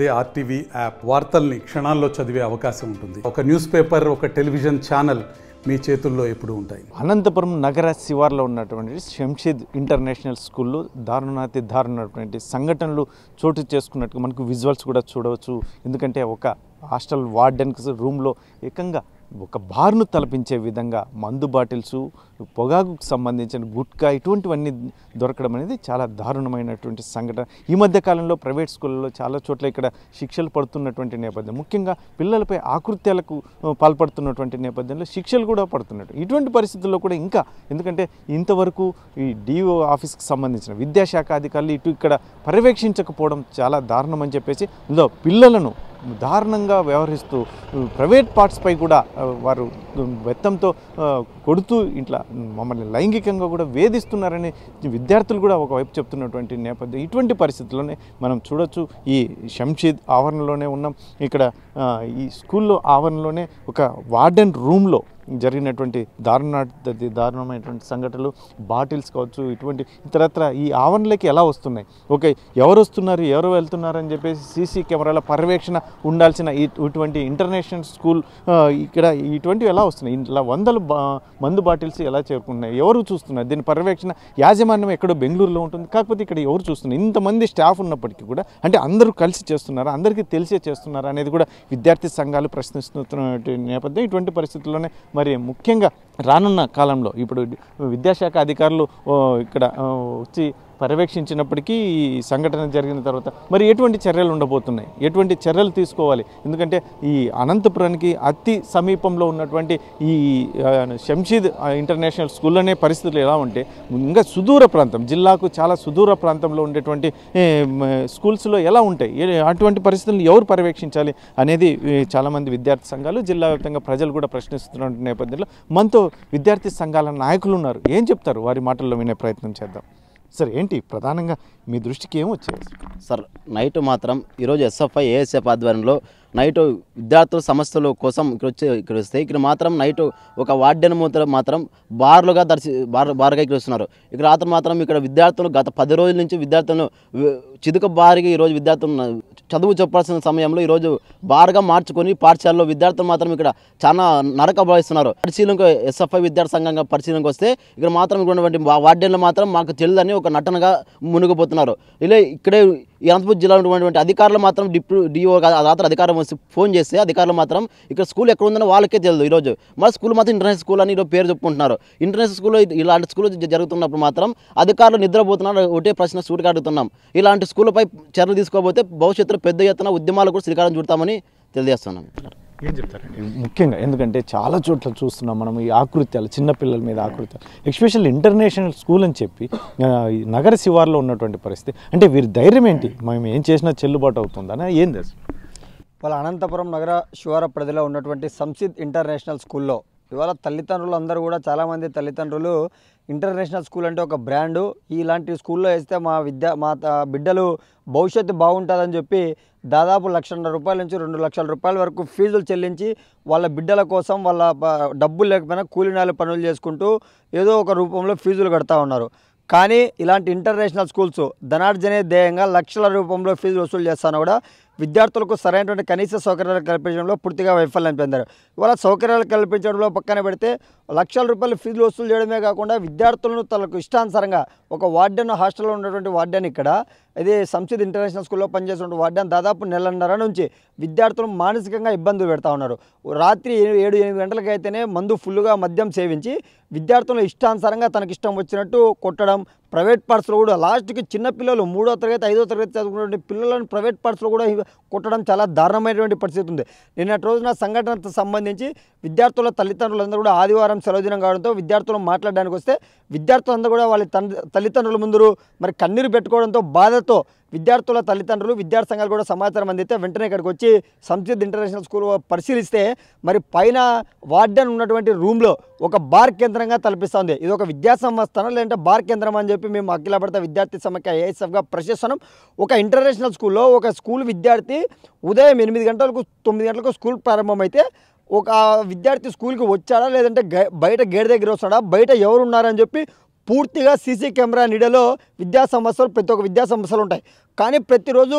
అదే RTV app వార్తల్ని క్షణాల్లో చదివే అవకాశం ఉంటుంది. ఒక న్యూస్ పేపర్, ఒక టెలివిజన్ ఛానల్ మీ చేతుల్లో ఎప్పుడు ఉంటాయి. అనంతపురం నగర శివార్లో ఉన్నటువంటి శంషీద్ ఇంటర్నేషనల్ స్కూల్లో దారుణాతి దారుణమైనటువంటి సంఘటనలు చోటు చేసుకున్నట్టుగా మనకు విజువల్స్ కూడా చూడవచ్చు. ఎందుకంటే ఒక హాస్టల్ వార్డెన్కి రూమ్లో ఏకంగా ఒక బార్ను తలపించే విధంగా మందు బాటిల్స్, పొగాకుకు సంబంధించిన గుట్కా ఇటువంటివన్నీ దొరకడం అనేది చాలా దారుణమైనటువంటి సంఘటన. ఈ మధ్య కాలంలో ప్రైవేట్ స్కూళ్ళలో చాలా చోట్ల ఇక్కడ శిక్షలు పడుతున్నటువంటి నేపథ్యం, ముఖ్యంగా పిల్లలపై ఆకృత్యాలకు పాల్పడుతున్నటువంటి నేపథ్యంలో శిక్షలు కూడా పడుతున్నట్టు. ఇటువంటి పరిస్థితుల్లో కూడా ఇంకా ఎందుకంటే ఇంతవరకు ఈ డిఓ ఆఫీస్కి సంబంధించిన విద్యాశాఖ అధికారులు ఇక్కడ పర్యవేక్షించకపోవడం చాలా దారుణం అని చెప్పేసి ఇందులో పిల్లలను దారుణంగా వ్యవహరిస్తూ ప్రైవేట్ పార్ట్స్పై కూడా వారు వెత్తంతో కొడుతూ ఇట్లా మమ్మల్ని లైంగికంగా కూడా వేధిస్తున్నారని విద్యార్థులు కూడా ఒకవైపు చెప్తున్నటువంటి నేపథ్యం. ఇటువంటి పరిస్థితుల్లోనే మనం చూడొచ్చు. ఈ శంషీద్ ఆవరణలోనే ఉన్నాం. ఇక్కడ ఈ స్కూల్లో ఆవరణలోనే ఒక వార్డెన్ రూమ్లో జరిగినటువంటి దారుణమైనటువంటి సంఘటనలు, బాటిల్స్ కావచ్చు, ఇటువంటి ఇతరత్ర ఈ ఆవరణలోకి ఎలా వస్తున్నాయి, ఓకే ఎవరు వస్తున్నారు ఎవరు వెళ్తున్నారు అని చెప్పేసి సీసీ కెమెరాల పర్యవేక్షణ ఉండాల్సిన ఇటువంటి ఇంటర్నేషనల్ స్కూల్ ఇక్కడ ఇటువంటివి ఎలా వస్తున్నాయి, ఇలా వందల మందు బాటిల్స్ ఎలా చేరుకుంటున్నాయి, ఎవరు చూస్తున్నారు, దీని పర్యవేక్షణ యాజమాన్యం ఎక్కడో బెంగళూరులో ఉంటుంది. కాకపోతే ఇక్కడ ఎవరు చూస్తున్నారు, ఇంతమంది స్టాఫ్ ఉన్నప్పటికీ కూడా అంటే అందరూ కలిసి చేస్తున్నారు, అందరికీ తెలిసే చేస్తున్నారు అనేది కూడా విద్యార్థి సంఘాలు ప్రశ్నిస్తున్న నేపథ్యం. ఇటువంటి పరిస్థితుల్లోనే మరి ముఖ్యంగా రానున్న కాలంలో ఇప్పుడు విద్యాశాఖ అధికారులు ఇక్కడ వచ్చి పర్యవేక్షించినప్పటికీ ఈ సంఘటన జరిగిన తర్వాత మరి ఎటువంటి చర్యలు ఉండబోతున్నాయి, ఎటువంటి చర్యలు తీసుకోవాలి, ఎందుకంటే ఈ అనంతపురానికి అతి సమీపంలో ఉన్నటువంటి ఈ శంషీద్ ఇంటర్నేషనల్ స్కూల్లోనే పరిస్థితులు ఎలా ఉంటే ఇంకా సుదూర ప్రాంతం, జిల్లాకు చాలా సుదూర ప్రాంతంలో ఉండేటువంటి స్కూల్స్లో ఎలా ఉంటాయి, అటువంటి పరిస్థితులను ఎవరు పర్యవేక్షించాలి అనేది చాలామంది విద్యార్థి సంఘాలు, జిల్లా వ్యాప్తంగా ప్రజలు కూడా ప్రశ్నిస్తున్న నేపథ్యంలో మనతో విద్యార్థి సంఘాల నాయకులు ఉన్నారు. ఏం చెప్తారు వారి మాటల్లో వినే ప్రయత్నం చేద్దాం. సార్ ఏంటి ప్రధానంగా మీ దృష్టికి ఏం వచ్చేది సార్? నైట్ మాత్రం ఈరోజు ఎస్ఎఫ్ఐ ఏఎస్ఎఫ్ ఆధ్వర్యంలో నైటు విద్యార్థుల సమస్యల కోసం ఇక్కడ వస్తే ఇక్కడ మాత్రం నైటు ఒక వార్డెన్ మాత్రం బార్గా ఇక్కడ వస్తున్నారు. ఇక్కడ రాత్రి మాత్రం ఇక్కడ విద్యార్థులు గత 10 రోజుల నుంచి విద్యార్థులను చిదుక బారిగా ఈరోజు విద్యార్థులు చదువు చెప్పాల్సిన సమయంలో ఈరోజు బార్గా మార్చుకొని పాఠశాలలో విద్యార్థులు మాత్రం ఇక్కడ చాలా నరక భావిస్తున్నారు. పరిశీలనకు ఎస్ఎఫ్ఐ విద్యార్థి సంఘంగా పరిశీలనకు వస్తే ఇక్కడ మాత్రం ఉన్నటువంటి వార్డెన్లు మాత్రం మాకు తెలియదని ఒక నటనగా మునిగిపోతున్నారు. ఇలా ఇక్కడే ఈ అనంతపురం జిల్లాలో ఉన్నటువంటి అధికారులు మాత్రం డిఓ రాత్రి అధికారం ఫోన్ చేస్తే అధికారులు మాత్రం ఇక్కడ స్కూల్ ఎక్కడ ఉందని వాళ్ళకే తెలియదు. ఈరోజు మన స్కూల్ మాత్రం ఇంటర్నేషనల్ స్కూల్ అని ఈరోజు పేరు చెప్పుకుంటున్నారు. ఇంటర్నేషనల్ స్కూల్లో ఇలాంటి స్కూల్ జరుగుతున్నప్పుడు మాత్రం అధికారులు నిద్రపోతున్నారు. ఒకటే ప్రశ్న సూటిగా అడుగుతున్నాం, ఇలాంటి స్కూళ్ళపై చర్యలు తీసుకోకపోతే భవిష్యత్తులో పెద్ద ఎత్తున ఉద్యమాలు కూడా శ్రీకారం చుడతామని తెలియజేస్తున్నాం. ఏం చెప్తారండి ముఖ్యంగా? ఎందుకంటే చాలా చోట్ల చూస్తున్నాం మనం ఈ ఆకృత్యాలు, చిన్నపిల్లల మీద ఆకృత్యాలు, ఎస్పెషల్ ఇంటర్నేషనల్ స్కూల్ అని చెప్పి నగర శివార్లో ఉన్నటువంటి పరిస్థితి. అంటే వీరి ధైర్యం ఏంటి, మేము ఏం చేసినా చెల్లుబాటు అవుతుందని ఏంది అసలు? వాళ్ళ అనంతపురం నగర శివార పరిధిలో ఉన్నటువంటి శంషీద్ ఇంటర్నేషనల్ స్కూల్లో ఇవాళ తల్లిదండ్రులు అందరూ కూడా చాలామంది తల్లిదండ్రులు ఇంటర్నేషనల్ స్కూల్ అంటే ఒక బ్రాండు, ఇలాంటి స్కూల్లో వేస్తే మా బిడ్డలు భవిష్యత్తు బాగుంటుందని చెప్పి దాదాపు 1,00,000 రూపాయల నుంచి 2,00,000 రూపాయల వరకు ఫీజులు చెల్లించి వాళ్ళ బిడ్డల కోసం వాళ్ళ డబ్బులు లేకపోయినా కూలీనాలు పనులు చేసుకుంటూ ఏదో ఒక రూపంలో ఫీజులు కడతా ఉన్నారు. కానీ ఇలాంటి ఇంటర్నేషనల్ స్కూల్స్ ధనార్జనే ధ్యేయంగా లక్షల రూపంలో ఫీజులు వసూలు చేస్తాను కూడా విద్యార్థులకు సరైనటువంటి కనీస సౌకర్యాలు కల్పించడంలో పూర్తిగా వైఫల్యం చెందారు. ఇవాళ సౌకర్యాలు కల్పించడంలో పక్కన పెడితే లక్షల రూపాయలు ఫీజులు వసూలు చేయడమే కాకుండా విద్యార్థులను తనకు ఇష్టానుసారంగా ఒక వార్డెన్, హాస్టల్లో ఉన్నటువంటి వార్డెన్, ఇక్కడ ఇది శంషీద్ ఇంటర్నేషనల్ స్కూల్లో పనిచేస్తున్న వార్డెన్ దాదాపు 1.5 నుంచి విద్యార్థులు మానసికంగా ఇబ్బందులు పెడతా ఉన్నారు. రాత్రి 7-8 గంటలకు అయితేనే మందు ఫుల్గా మద్యం సేవించి విద్యార్థులను ఇష్టానుసారంగా తనకి ఇష్టం వచ్చినట్టు కొట్టడం, ప్రైవేట్ పార్ట్స్లో కూడా లాస్ట్కి చిన్నపిల్లలు 3వ తరగతి 5వ తరగతి చదువుకున్నటువంటి పిల్లలను ప్రైవేట్ పార్ట్స్లో కూడా కొట్టడం చాలా దారుణమైనటువంటి పరిస్థితి ఉంది. నిన్నటి రోజున సంఘటనకు సంబంధించి విద్యార్థుల తల్లిదండ్రులందరూ కూడా ఆదివారం సెలవు దినం కావడంతో విద్యార్థులు మాట్లాడడానికి వస్తే విద్యార్థులందరూ కూడా వాళ్ళ తల్లిదండ్రుల ముందు మరి కన్నీరు పెట్టుకోవడంతో బాధతో విద్యార్థుల తల్లిదండ్రులు, విద్యార్థి సంఘాలు కూడా సమాచారం అందితే వెంటనే ఇక్కడికి వచ్చి శంషీద్ ఇంటర్నేషనల్ స్కూల్ పరిశీలిస్తే మరి పైన వార్డెన్ ఉన్నటువంటి రూమ్లో ఒక బార్ కేంద్రంగా తలపిస్తుంది. ఇది ఒక విద్యా సంస్థన లేదంటే బార్ కేంద్రం అని చెప్పి మేము అఖిల భారత విద్యార్థి సమైక్య ఏఎస్ఎఫ్గా ప్రశ్నిస్తున్నాం. ఒక ఇంటర్నేషనల్ స్కూల్లో ఒక స్కూల్ విద్యార్థి ఉదయం 8 గంటలకు 9 గంటలకు స్కూల్ ప్రారంభమైతే ఒక విద్యార్థి స్కూల్కి వచ్చాడా లేదంటే బయట గేట్ దగ్గర వస్తాడా, బయట ఎవరు ఉన్నారని చెప్పి పూర్తిగా సీసీ కెమెరా నీడలో విద్యా సంస్థలు ప్రతి ఒక్క విద్యా సంస్థలు ఉంటాయి. కానీ ప్రతిరోజు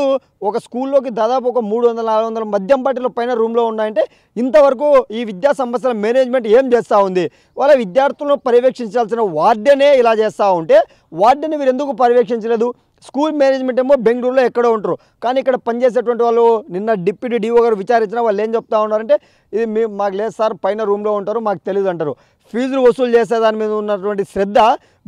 ఒక స్కూల్లోకి దాదాపు ఒక 300-400 మద్యం బాటిల పైన రూమ్లో ఉన్నాయంటే ఇంతవరకు ఈ విద్యా సంస్థల మేనేజ్మెంట్ ఏం చేస్తూ ఉంది? వాళ్ళ విద్యార్థులను పర్యవేక్షించాల్సిన వార్డెనే ఇలా చేస్తూ ఉంటే వార్డెన్ మీరు ఎందుకు పర్యవేక్షించలేదు? స్కూల్ మేనేజ్మెంట్ ఏమో బెంగళూరులో ఎక్కడో ఉంటారు, కానీ ఇక్కడ పనిచేసేటువంటి వాళ్ళు నిన్న డిప్యూటీ డిఓ గారు విచారించినా వాళ్ళు ఏం చెప్తా ఉన్నారంటే ఇది మాకు లేదు సార్, పైన రూమ్లో ఉంటారు, మాకు తెలియదు అంటారు. ఫీజులు వసూలు చేసే దాని మీద ఉన్నటువంటి శ్రద్ధ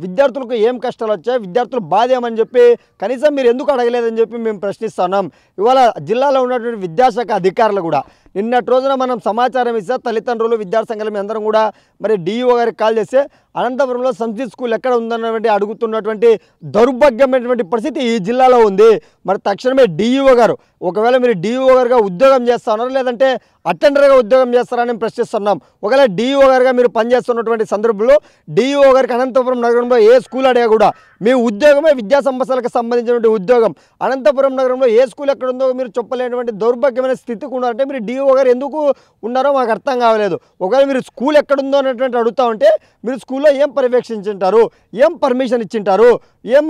విద్యార్థులకు ఏం కష్టాలు వచ్చాయి, విద్యార్థులు బాధ ఏమని చెప్పి కనీసం మీరు ఎందుకు అడగలేదని చెప్పి మేము ప్రశ్నిస్తున్నాం. ఇవాళ జిల్లాలో ఉన్నటువంటి విద్యాశాఖ అధికారులు కూడా నిన్నటి రోజున మనం సమాచారం ఇస్తే తల్లిదండ్రులు విద్యాసంఘాలు మీ అందరం కూడా మరి డిఈఓ గారికి కాల్ చేస్తే అనంతపురంలో సంస్కృత్ స్కూల్ ఎక్కడ ఉందన్నటువంటి అడుగుతున్నటువంటి దౌర్భాగ్యమైనటువంటి పరిస్థితి ఈ జిల్లాలో ఉంది. మరి తక్షణమే డిఈఓ గారు, ఒకవేళ మీరు డిఈఓ గారుగా ఉద్యోగం చేస్తా ఉన్నారు లేదంటే అటెండర్గా ఉద్యోగం చేస్తారని ప్రశ్నిస్తున్నాం. ఒకవేళ డిఈఓ గారుగా మీరు పనిచేస్తున్నటువంటి సందర్భంలో డిఈఓ గారికి అనంతపురం నగరంలో ఏ స్కూల్ అడిగా కూడా మీ ఉద్యోగమే విద్యా సంస్థలకు సంబంధించినటువంటి ఉద్యోగం, అనంతపురం నగరంలో ఏ స్కూల్ ఎక్కడ ఉందో మీరు చెప్పలేనటువంటి దౌర్భాగ్యమైన స్థితికి ఉన్నారంటే మీరు డిఈఓ గారు ఎందుకు ఉన్నారో మాకు అర్థం కావలేదు. ఒకవేళ మీరు స్కూల్ ఎక్కడుందో అనేటువంటి అడుగుతా ఉంటే మీరు స్కూల్లో ఏం పర్యవేక్షించుంటారు, ఏం పర్మిషన్ ఇచ్చింటారు, ఏం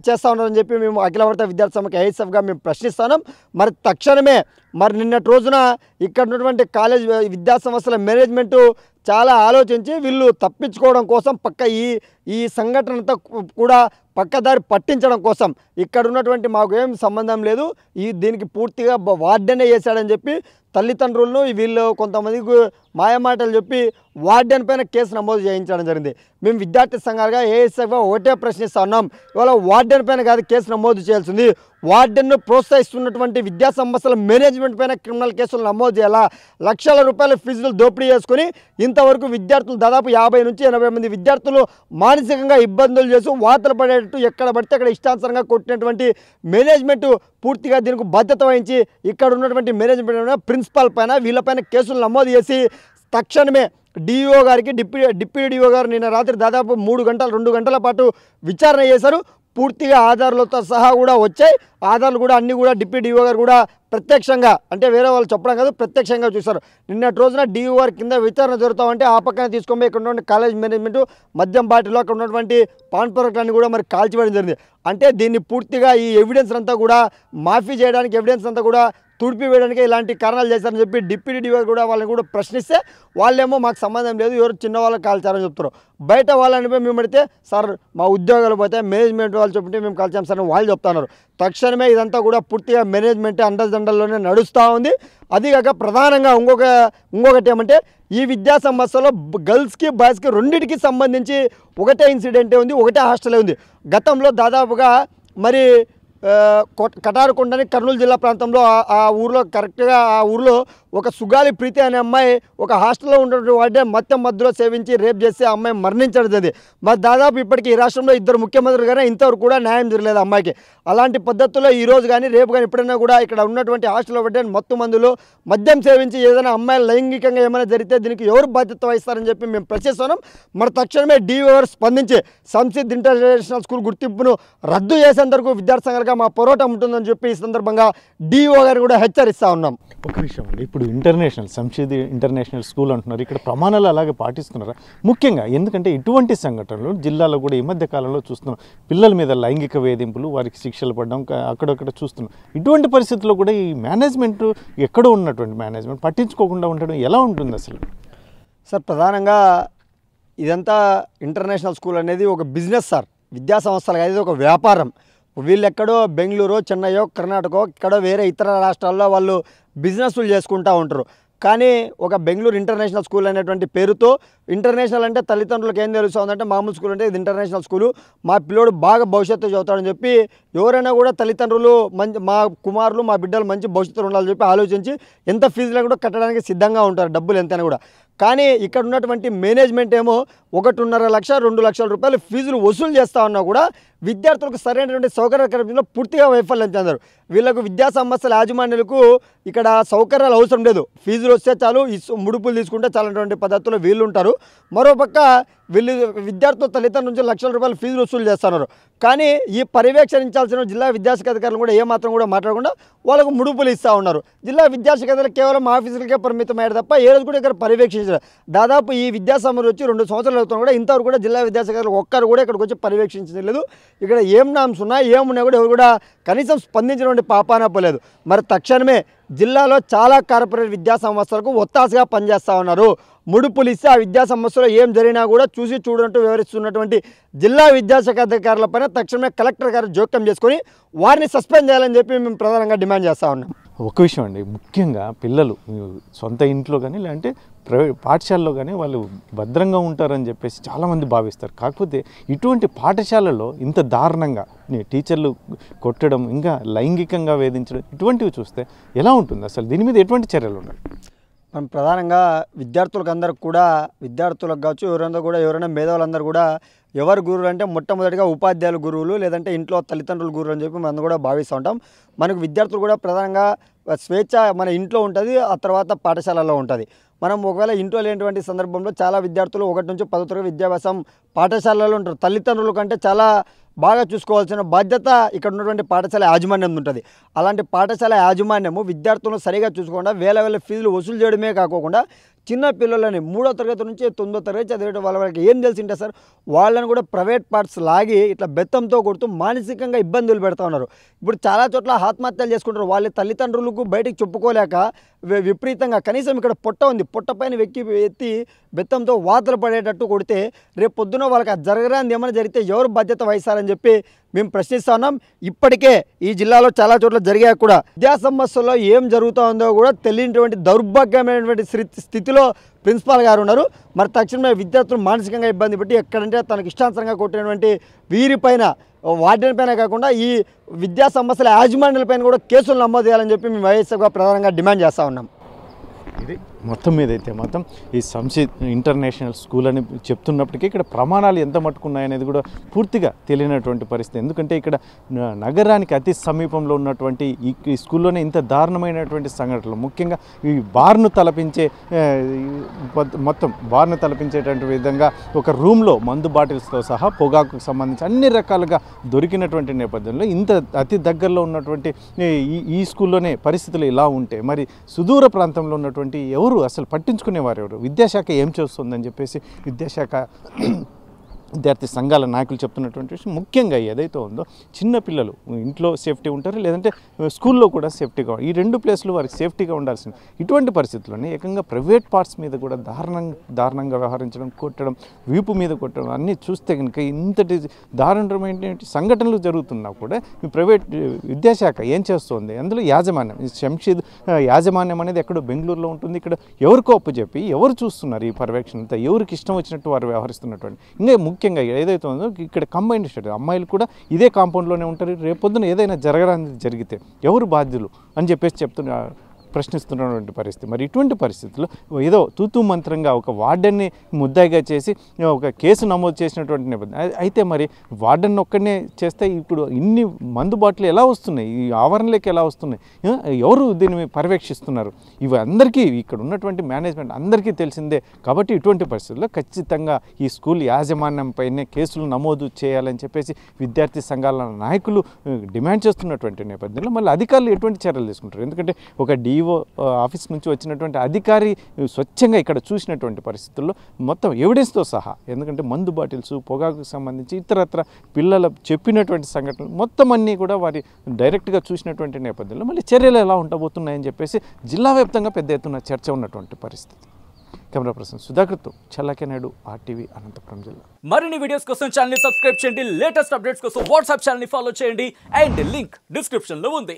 చేస్తూ ఉన్నారని చెప్పి మేము అఖిల భారత విద్యార్థి సమైక్య ఏఎస్ఎఫ్గా మేము ప్రశ్నిస్తున్నాం. మరి తక్షణమే మరి నిన్నటి రోజున ఇక్కడ ఉన్నటువంటి కాలేజ్ విద్యా సంస్థల మేనేజ్మెంటు చాలా ఆలోచించి వీళ్ళు తప్పించుకోవడం కోసం ఈ సంఘటనతో కూడా పక్కదారి పట్టించడం కోసం ఇక్కడ ఉన్నటువంటి మాకు ఏం సంబంధం లేదు, దీనికి పూర్తిగా వార్డెనే చేశాడని చెప్పి తల్లిదండ్రులను వీళ్ళు కొంతమందికి మాయమాటలు చెప్పి వార్డెన్ పైన కేసు నమోదు చేయించడం జరిగింది. మేము విద్యార్థి సంఘాలుగా ఏఎస్ఎఫ్గా ఒకటే ప్రశ్నిస్తా ఉన్నాం, ఇవాళ వార్డెన్ పైన కాదు కేసు నమోదు చేయాల్సింది, వార్డెన్ను ప్రోత్సహిస్తున్నటువంటి విద్యా సంస్థల మేనేజ్మెంట్ పైన క్రిమినల్ కేసులు నమోదు చేయాలా. లక్షల రూపాయల ఫీజులు దోపిడీ చేసుకుని ఇంతవరకు విద్యార్థులు దాదాపు 50 నుంచి 80 మంది విద్యార్థులు మానసికంగా ఇబ్బందులు చేసి వార్తలు పడేటట్టు ఎక్కడ పడితే అక్కడ ఇష్టానుసారంగా కొట్టినటువంటి మేనేజ్మెంట్ పూర్తిగా దీనికి బాధ్యత వహించి ఇక్కడ ఉన్నటువంటి మేనేజ్మెంట్ ప్రిన్సిపాల్ పైన వీళ్ళపైన కేసులు నమోదు చేసి తక్షణమే డిఈఓ గారికి డిప్యూటీ డిఓ గారు నిన్న రాత్రి దాదాపు 2 గంటల పాటు విచారణ చేశారు. పూర్తిగా ఆధారాలతో సహా కూడా వచ్చాయి. ఆధారాలు కూడా అన్నీ కూడా డిప్యూటీ డిఓ గారు కూడా ప్రత్యక్షంగా, అంటే వేరే వాళ్ళు చెప్పడం కాదు, ప్రత్యక్షంగా చూశారు. నిన్నటి రోజున డిఓ గారి కింద విచారణ జరుగుతామంటే ఆ పక్కన తీసుకొని ఇక్కడ ఉన్నటువంటి కాలేజ్ మేనేజ్మెంట్ మద్యం బాటిలో అక్కడ ఉన్నటువంటి పాన్ ప్రోడక్ట్లన్నీ కూడా మరి కాల్చివేయడం జరిగింది. అంటే దీన్ని పూర్తిగా ఈ ఎవిడెన్స్ అంతా కూడా మాఫీ చేయడానికి, ఎవిడెన్స్ అంతా కూడా తుడిపి వేయడానికి ఇలాంటి కారణాలు చేశారని చెప్పి డిప్యూటీ డిఓ కూడా వాళ్ళని కూడా ప్రశ్నిస్తే వాళ్ళేమో మాకు సంబంధం లేదు, ఎవరు చిన్న వాళ్ళకి కాల్చారని చెప్తారు. బయట వాళ్ళని మేము అడిగితే సార్ మా ఉద్యోగాలు పోతే మేనేజ్మెంట్ వాళ్ళు చెప్తే మేము కాల్చాం సార్ వాళ్ళు చెప్తున్నారు. తక్షణమే ఇదంతా కూడా పూర్తిగా మేనేజ్మెంట్ అండదండల్లోనే నడుస్తూ ఉంది. అదిగాక ప్రధానంగా ఇంకొకటి ఏమంటే ఈ విద్యా సంస్థలో గర్ల్స్కి బాయ్స్కి రెండింటికి సంబంధించి ఒకటే ఇన్సిడెంటే ఉంది, ఒకటే హాస్టలే ఉంది. గతంలో దాదాపుగా మరి కటారుకొండని కర్నూలు జిల్లా ప్రాంతంలో ఆ ఊర్లో కరెక్ట్గా ఆ ఊర్లో ఒక సుగాలి ప్రీతి అనే అమ్మాయి ఒక హాస్టల్లో ఉన్నటువంటి వాడే మత్యం మధ్యలో సేవించి రేప్ చేసి ఆ అమ్మాయి మరణించడం జరిగింది. మరి దాదాపు ఇప్పటికీ ఈ రాష్ట్రంలో 2 ముఖ్యమంత్రులు కానీ ఇంతవరకు కూడా న్యాయం జరగలేదు అమ్మాయికి. అలాంటి పద్ధతుల్లో ఈరోజు కానీ రేపు కానీ ఎప్పుడైనా కూడా ఇక్కడ ఉన్నటువంటి హాస్టల్లో పడ్డ మత్తు మందులు మద్యం సేవించి ఏదైనా అమ్మాయిలు లైంగికంగా ఏమైనా జరిగితే దీనికి ఎవరు బాధ్యత వహిస్తారని చెప్పి మేము ప్రశ్నిస్తున్నాం. మరి తక్షణమే డిఓ గారు స్పందించి సంసిద్ధ్ ఇంటర్నేషనల్ స్కూల్ గుర్తింపును రద్దు చేసేందుకు విద్యార్థి సంఘాలుగా మా పోరాటం ఉంటుందని చెప్పి ఈ సందర్భంగా డిఓ గారు కూడా హెచ్చరిస్తూ ఉన్నాం. ఒక విషయం అండి, ఇప్పుడు సంసిద్ధ్ ఇంటర్నేషనల్ స్కూల్ అంటున్నారు, ఇక్కడ ప్రమాణాలు అలాగే పాటిస్తున్నారా? ముఖ్యంగా ఎందుకంటే ఇటువంటి సంఘటనలు జిల్లాలో కూడా ఈ మధ్య కాలంలో చూస్తున్నాం. పిల్లల మీద లైంగిక వేధింపులు, వారికి శిక్షలు పడడం అక్కడక్కడ చూస్తున్నాం. ఇటువంటి పరిస్థితుల్లో కూడా ఈ మేనేజ్మెంట్ ఎక్కడో ఉన్నటువంటి మేనేజ్మెంట్ పట్టించుకోకుండా ఉండడం ఎలా ఉంటుంది అసలు? సార్ ప్రధానంగా ఇదంతా ఇంటర్నేషనల్ స్కూల్ అనేది ఒక బిజినెస్ సార్, విద్యా సంస్థలు అనేది ఒక వ్యాపారం. వీళ్ళు ఎక్కడో బెంగళూరు, చెన్నైయో, కర్ణాటకో ఇక్కడో వేరే ఇతర రాష్ట్రాల్లో వాళ్ళు బిజినెస్లు చేసుకుంటూ ఉంటారు. కానీ ఒక బెంగళూరు ఇంటర్నేషనల్ స్కూల్ అనేటువంటి పేరుతో, ఇంటర్నేషనల్ అంటే తల్లిదండ్రులకు ఏం తెలుస్తుందంటే మామూలు స్కూల్ అంటే ఇది ఇంటర్నేషనల్ స్కూలు, మా పిల్లోడు బాగా భవిష్యత్తు చదువుతాడని చెప్పి ఎవరైనా కూడా తల్లిదండ్రులు మా కుమారులు మా బిడ్డలు మంచి భవిష్యత్తులో ఉండాలని చెప్పి ఆలోచించి ఎంత ఫీజులు కూడా కట్టడానికి సిద్ధంగా ఉంటారు, డబ్బులు ఎంతైనా కూడా. కానీ ఇక్కడ ఉన్నటువంటి మేనేజ్మెంట్ ఏమో 1.5 లక్ష 2 లక్షల రూపాయలు ఫీజులు వసూలు చేస్తూ ఉన్నా కూడా విద్యార్థులకు సరైనటువంటి సౌకర్యాలు కల్పించడంలో పూర్తిగా వైఫల్యం చెందారు. వీళ్ళకు విద్యా సంస్థల యాజమాన్యులకు ఇక్కడ సౌకర్యాలు అవసరం లేదు, ఫీజులు వస్తే చాలు, ముడుపులు తీసుకుంటే చాలన్నటువంటి పద్ధతిలో వీళ్ళు ఉంటారు. మరోపక్క వీళ్ళు విద్యార్థుల తల్లిదండ్రుల నుంచి లక్షల రూపాయలు ఫీజులు వసూలు చేస్తున్నారు. కానీ ఈ పర్యవేక్షించాల్సిన జిల్లా విద్యాశాఖ అధికారులు కూడా ఏమాత్రం కూడా మాట్లాడకుండా వాళ్ళకు ముడుపులు ఇస్తూ ఉన్నారు. జిల్లా విద్యాశాఖ అధికారులు కేవలం ఆఫీసులకే పరిమితం అయ్యారు తప్ప ఏ రోజు కూడా ఇక్కడ పర్యవేక్షించారు. దాదాపు ఈ విద్యా సంవత్సరం వచ్చి 2 సంవత్సరాలు అవుతున్నా కూడా ఇంతవరకు కూడా జిల్లా విద్యాశాఖ అధికారులు ఒక్కరు కూడా ఇక్కడికి వచ్చి పర్యవేక్షించలేదు. ఇక్కడ ఏం నామ్స్ ఉన్నా ఏమున్నా కూడా ఎవరు కూడా కనీసం స్పందించినటువంటి పాపాన పోలేదు. మరి తక్షణమే జిల్లాలో చాలా కార్పొరేట్ విద్యా సంస్థలకు ఒత్తాసగా పనిచేస్తూ ఉన్నారు. ముడుపులు ఇస్తే ఆ విద్యా సంస్థలో ఏం జరిగినా కూడా చూసి చూడనట్టు వివరిస్తున్నటువంటి జిల్లా విద్యాశాఖ అధికారులపైన తక్షణమే కలెక్టర్ గారు జోక్యం చేసుకొని వారిని సస్పెండ్ చేయాలని చెప్పి మేము ప్రధానంగా డిమాండ్ చేస్తూ ఉన్నాం. ఒక విషయం అండి, ముఖ్యంగా పిల్లలు సొంత ఇంట్లో కానీ లేదంటే ప్రైవేట్ పాఠశాలలో కానీ వాళ్ళు భద్రంగా ఉంటారని చెప్పేసి చాలామంది భావిస్తారు. కాకపోతే ఇటువంటి పాఠశాలలో ఇంత దారుణంగా టీచర్లు కొట్టడం, ఇంకా లైంగికంగా వేధించడం, ఇటువంటివి చూస్తే ఎలా ఉంటుంది? అసలు దీని మీద ఎటువంటి చర్యలు ఉన్నాయి? మనం ప్రధానంగా విద్యార్థులకు అందరికి కూడా, విద్యార్థులకు కావచ్చు ఎవరైనా మేధావులందరూ కూడా ఎవరు గురువులు అంటే మొట్టమొదటిగా ఉపాధ్యాయులు గురువులు, లేదంటే ఇంట్లో తల్లిదండ్రులు గురువులు అని చెప్పి మనం కూడా భావిస్తూ ఉంటాం. మనకు విద్యార్థులు కూడా ప్రధానంగా స్వేచ్ఛ మన ఇంట్లో ఉంటుంది, ఆ తర్వాత పాఠశాలలో ఉంటుంది. మనం ఒకవేళ ఇంట్లో లేనటువంటి సందర్భంలో చాలా విద్యార్థులు 1 నుంచి 10 తరగతి విద్యాభ్యాసం పాఠశాలలో ఉంటారు. తల్లిదండ్రుల కంటే చాలా బాగా చూసుకోవాల్సిన బాధ్యత ఇక్కడ ఉన్నటువంటి పాఠశాల యాజమాన్యం ఉంటుంది. అలాంటి పాఠశాల యాజమాన్యము విద్యార్థులను సరిగా చూసుకోకుండా వేల ఫీజులు వసూలు చేయడమే కాకుండా చిన్న పిల్లలని 3వ తరగతి నుంచి 9వ తరగతి చదివే వాళ్ళకి ఏం తెలిసింటే సార్, వాళ్ళని కూడా ప్రైవేట్ పార్ట్స్ లాగి ఇట్లా బెత్తంతో కొడుతూ మానసికంగా ఇబ్బందులు పెడతా ఉన్నారు. ఇప్పుడు చాలా చోట్ల ఆత్మహత్యలు చేసుకుంటారు. వాళ్ళ తల్లిదండ్రులకు బయటికి చెప్పుకోలేక విపరీతంగా, కనీసం ఇక్కడ పొట్ట ఉంది, పొట్ట పైన ఎత్తి బెత్తంతో వాతలు పడేటట్టు కొడితే రేపు పొద్దున వాళ్ళకి జరగరాంది ఏమైనా జరిగితే ఎవరు బాధ్యత వహిస్తారని చెప్పి మేము ప్రశ్నిస్తూ ఉన్నాం. ఇప్పటికే ఈ జిల్లాలో చాలా చోట్ల జరిగాయి కూడా. విద్యా సమస్యల్లో ఏం జరుగుతూ ఉందో కూడా తెలియనటువంటి దౌర్భాగ్యమైనటువంటి స్థితిలో ప్రిన్సిపాల్ గారు ఉన్నారు. మరి తక్షణమే విద్యార్థులు మానసికంగా ఇబ్బంది పెట్టి ఎక్కడంటే తనకు ఇష్టానుసారంగా కొట్టినటువంటి వీరిపైన, వార్డెన్ పైన కాకుండా ఈ విద్యా సమస్యల యాజమాన్యాలపైన కూడా కేసులు నమోదు చేయాలని చెప్పి మేము వైఎస్ఆర్గా ప్రధానంగా డిమాండ్ చేస్తూ ఉన్నాం. ఇది మొత్తం మీద అయితే మాత్రం ఈ సంసిద్ ఇంటర్నేషనల్ స్కూల్ అని చెప్తున్నప్పటికీ ఇక్కడ ప్రమాణాలు ఎంత మట్టుకున్నాయనేది కూడా పూర్తిగా తెలియనటువంటి పరిస్థితి. ఎందుకంటే ఇక్కడ నగరానికి అతి సమీపంలో ఉన్నటువంటి ఈ స్కూల్లోనే ఇంత దారుణమైనటువంటి సంఘటనలు, ముఖ్యంగా ఈ బార్ను తలపించే మొత్తం బార్ను తలపించేటువంటి విధంగా ఒక రూమ్లో మందు బాటిల్స్తో సహా పొగాకు సంబంధించి అన్ని రకాలుగా దొరికినటువంటి నేపథ్యంలో ఇంత అతి దగ్గరలో ఉన్నటువంటి ఈ స్కూల్లోనే పరిస్థితులు ఇలా ఉంటే మరి సుదూర ప్రాంతంలో ఉన్నటువంటి ఎవరు అసలు పట్టించుకునేవారు ఎవరు? విద్యాశాఖ ఏం చేస్తుందని చెప్పేసి విద్యాశాఖ విద్యార్థి సంఘాల నాయకులు చెప్తున్నటువంటి విషయం ముఖ్యంగా ఏదైతే ఉందో చిన్నపిల్లలు ఇంట్లో సేఫ్టీ ఉంటారు, లేదంటే స్కూల్లో కూడా సేఫ్టీగా, ఈ 2 ప్లేస్లు వారికి సేఫ్టీగా ఉండాల్సింది. ఇటువంటి పరిస్థితుల్లోనే ఏకంగా ప్రైవేట్ పార్ట్స్ మీద కూడా దారుణంగా వ్యవహరించడం, కొట్టడం, వీపు మీద కొట్టడం అన్నీ చూస్తే కనుక ఇంతటి దారుణమైన సంఘటనలు జరుగుతున్నా కూడా ఈ ప్రైవేట్ విద్యాశాఖ ఏం చేస్తుంది? అందులో యాజమాన్యం, శంషీద్ యాజమాన్యం అనేది ఎక్కడో బెంగళూరులో ఉంటుంది. ఇక్కడ ఎవరికో అప్పు చెప్పి ఎవరు చూస్తున్నారు ఈ పర్యవేక్షణ అంతా? ఎవరికి ఇష్టం వచ్చినట్టు వారు వ్యవహరిస్తున్నటువంటి, ఇంకా ముఖ్యంగా ఏదైతే ఉందో ఇక్కడ కంబైన్డ్ స్టడీ, అమ్మాయిలు కూడా ఇదే కాంపౌండ్లోనే ఉంటారు. రేపొద్దున ఏదైనా జరగడానికి జరిగితే ఎవరు బాధ్యులు అని చెప్పేసి ప్రశ్నిస్తున్నటువంటి పరిస్థితి. మరి ఇటువంటి పరిస్థితుల్లో ఏదో తూతూ మంత్రంగా ఒక వార్డెన్ని ముద్దాయిగా చేసి ఒక కేసు నమోదు చేసినటువంటి నేపథ్యం. అయితే మరి వార్డెన్ ఒక్కడనే చేస్తే ఇప్పుడు ఇన్ని మందు బాటిల్ ఎలా వస్తున్నాయి, ఈ ఆవరణలోకి ఎలా వస్తున్నాయి, ఎవరు దీన్ని పర్యవేక్షిస్తున్నారు? ఇవి అందరికీ ఇక్కడ ఉన్నటువంటి మేనేజ్మెంట్ అందరికీ తెలిసిందే. కాబట్టి ఇటువంటి పరిస్థితుల్లో ఖచ్చితంగా ఈ స్కూల్ యాజమాన్యం పైనే కేసులు నమోదు చేయాలని చెప్పేసి విద్యార్థి సంఘాల నాయకులు డిమాండ్ చేస్తున్నటువంటి నేపథ్యంలో మళ్ళీ అధికారులు ఎటువంటి చర్యలు తీసుకుంటారు? ఎందుకంటే ఒక డిఓ ఆఫీస్ నుంచి వచ్చినటువంటి అధికారి స్వచ్ఛంగా ఇక్కడ చూసినటువంటి పరిస్థితుల్లో మొత్తం ఎవిడెన్స్తో సహా, ఎందుకంటే మందు బాటిల్స్, పొగాకు సంబంధించి ఇతరత్ర పిల్లలు చెప్పినటువంటి సంఘటనలు మొత్తం అన్నీ కూడా వారి డైరెక్ట్గా చూసినటువంటి నేపథ్యంలో మళ్ళీ చర్యలు ఎలా ఉండబోతున్నాయని చెప్పేసి జిల్లా వ్యాప్తంగా పెద్ద ఎత్తున చర్చ ఉన్నటువంటి పరిస్థితి. కెమెరా పర్సన్ సుధాకర్తో చల్లాకే నాయుడు, RTV, అనంతపురం జిల్లా. మరిన్ని వీడియోస్ కోసం ఛానల్ ని సబ్స్క్రైబ్ చేయండి, లేటెస్ట్ అప్డేట్స్ కోసం వాట్సాప్ ఛానల్ ని ఫాలో చేయండి అండ్ లింక్ డిస్క్రిప్షన్ లో ఉంది.